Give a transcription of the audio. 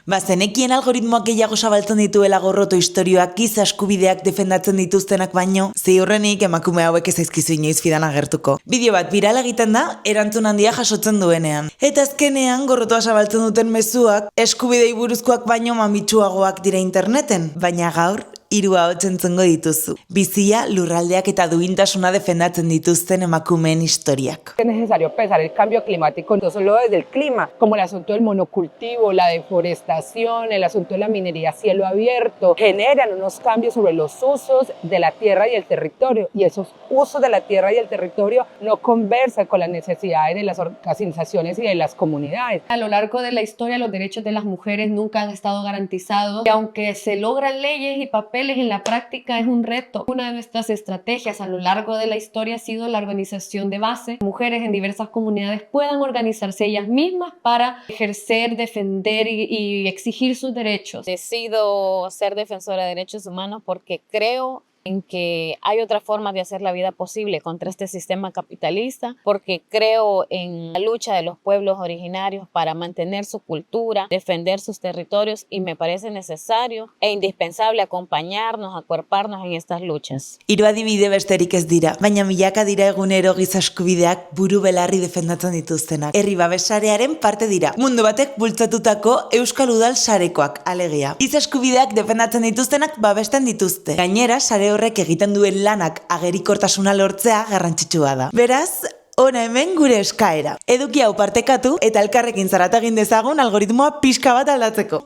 Zenekien algoritmoak gehiago zabaltzen dituela gorroto istorioak giza eskubideak defendatzen dituztenak baino, ziurrenik emakume hauek ez zaizkizu inoiz fidan agertuko. Bideo bat viral egiten da, erantzun handia jasotzen duenean. Eta azkenean gorrotoa zabaltzen duten mezuak, eskubidei buruzkoak baino mamitsuagoak dira interneten, baina gaur, hiru ahots entzungo dituzu. Bizia, lurraldeak eta duintasuna defendatzen dituzten emakumeen historiak. Es necesario pensar el cambio climático no solo desde el clima, como el asunto del monocultivo, la deforestación, el asunto de la minería a cielo abierto, generan unos cambios sobre los usos de la tierra y el territorio, y esos usos de la tierra y el territorio no conversan con las necesidades de las organizaciones y de las comunidades. A lo largo de la historia los derechos de las mujeres nunca han estado garantizados y aunque se logran leyes y papeles, en la práctica es un reto. Una de nuestras estrategias a lo largo de la historia ha sido la organización de base. Mujeres en diversas comunidades puedan organizarse ellas mismas para ejercer, defender y exigir sus derechos. Decido ser defensora de derechos humanos porque creo en que hay otra forma de hacer la vida posible contra este sistema capitalista, porque creo en la lucha de los pueblos originarios para mantener su cultura, defender sus territorios, y me parece necesario e indispensable acompañarnos, acuerparnos en estas luchas. Hiru adibide besterik ez dira, baina milaka dira egunero giza eskubideak buru belarri defendatzen dituztenak. Herri babesarearen parte dira. Mundu batek bultzatutako Euskal Udal sarekoak, alegia. Giza eskubideak defendatzen dituztenak babesten dituzte. Gainera, sare horrek egiten duen lanak agerikortasuna lortzea garrantzitsua da. Beraz, hona hemen gure eskaera. Eduki hau partekatu eta elkarrekin zarata egin dezagun algoritmoa pixka bat aldatzeko.